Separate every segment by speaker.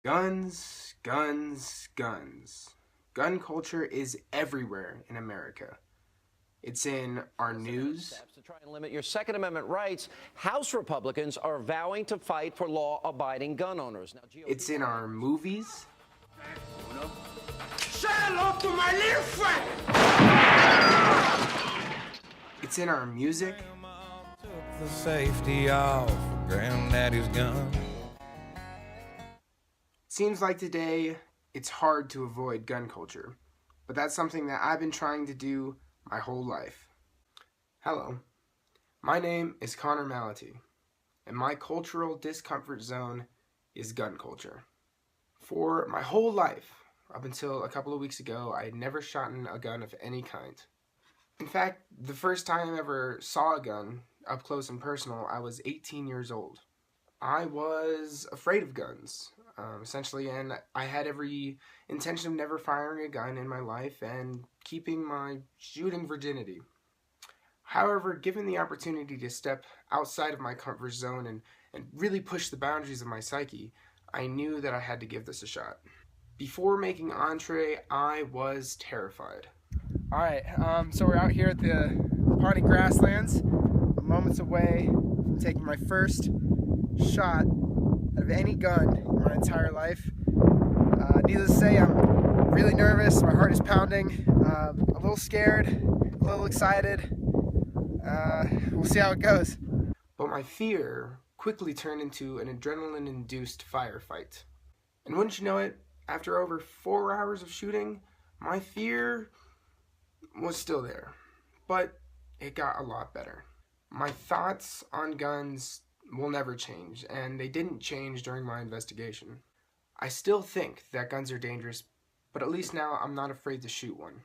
Speaker 1: Guns, guns, guns. Gun culture is everywhere in America. It's in our news.
Speaker 2: To try and limit your Second Amendment rights, House Republicans are vowing to fight for law-abiding gun owners. Now,
Speaker 1: It's in our movies.
Speaker 3: Say hello to my little friend!
Speaker 1: It's in our music.
Speaker 4: Took the safety off Granddaddy's gun.
Speaker 1: Seems like today it's hard to avoid gun culture, but that's something that I've been trying to do my whole life. Hello, my name is Connor Malaty, and my cultural discomfort zone is gun culture. For my whole life, up until a couple of weeks ago, I had never shot a gun of any kind. In fact, the first time I ever saw a gun up close and personal, I was 18 years old. I was afraid of guns, essentially, and I had every intention of never firing a gun in my life and keeping my shooting virginity. However, given the opportunity to step outside of my comfort zone and really push the boundaries of my psyche, I knew that I had to give this a shot. Before making entree, I was terrified.
Speaker 5: Alright, so we're out here at the Pawnee Grasslands, moments away from taking my first shot out of any gun in my entire life. Needless to say, I'm really nervous, my heart is pounding, a little scared, a little excited. We'll see how it goes.
Speaker 1: But my fear quickly turned into an adrenaline-induced firefight. And wouldn't you know it, after over 4 hours of shooting, my fear was still there, but it got a lot better. My thoughts on guns will never change, and they didn't change during my investigation. I still think that guns are dangerous, but at least now I'm not afraid to shoot one.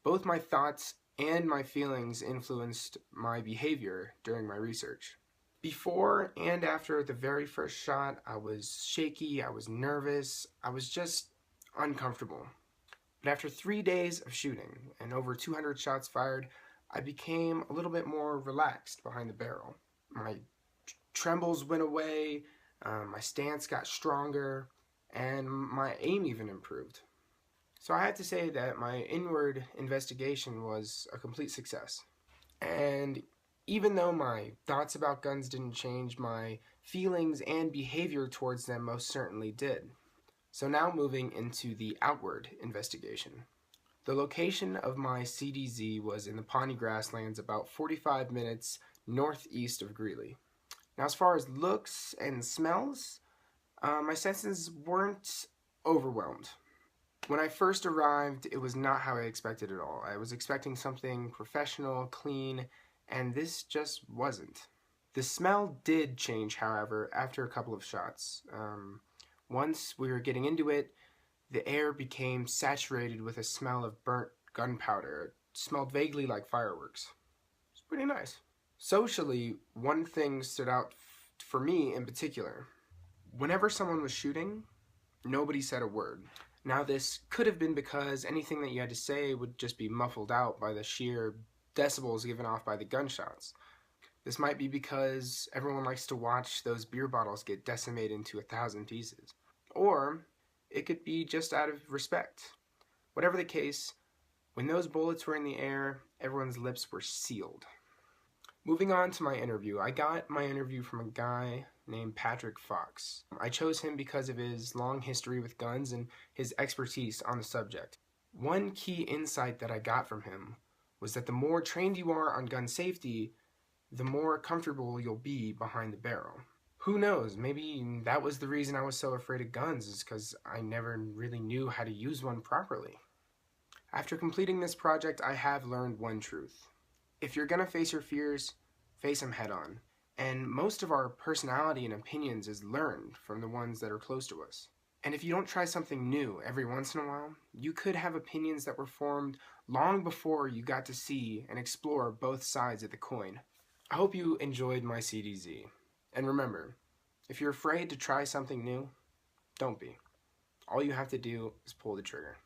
Speaker 1: Both my thoughts and my feelings influenced my behavior during my research. Before and after the very first shot, I was shaky, I was nervous, I was just uncomfortable. But after 3 days of shooting and over 200 shots fired, I became a little bit more relaxed behind the barrel. My trembles went away, my stance got stronger, and my aim even improved. So I had to say that my inward investigation was a complete success. And even though my thoughts about guns didn't change, my feelings and behavior towards them most certainly did. So now moving into the outward investigation. The location of my CDZ was in the Pawnee Grasslands, about 45 minutes northeast of Greeley. Now, as far as looks and smells, my senses weren't overwhelmed. When I first arrived, it was not how I expected at all. I was expecting something professional, clean, and this just wasn't. The smell did change, however, after a couple of shots. Once we were getting into it, the air became saturated with a smell of burnt gunpowder. It smelled vaguely like fireworks. It's pretty nice. Socially, one thing stood out for me in particular. Whenever someone was shooting, nobody said a word. Now, this could have been because anything that you had to say would just be muffled out by the sheer decibels given off by the gunshots. This might be because everyone likes to watch those beer bottles get decimated into 1,000 pieces. Or it could be just out of respect. Whatever the case, when those bullets were in the air, everyone's lips were sealed. Moving on to my interview, I got my interview from a guy named Patrick Fox. I chose him because of his long history with guns and his expertise on the subject. One key insight that I got from him was that the more trained you are on gun safety, the more comfortable you'll be behind the barrel. Who knows, maybe that was the reason I was so afraid of guns, is because I never really knew how to use one properly. After completing this project, I have learned one truth. If you're gonna face your fears, face them head on. And most of our personality and opinions is learned from the ones that are close to us. And if you don't try something new every once in a while, you could have opinions that were formed long before you got to see and explore both sides of the coin. I hope you enjoyed my CDZ. And remember, if you're afraid to try something new, don't be. All you have to do is pull the trigger.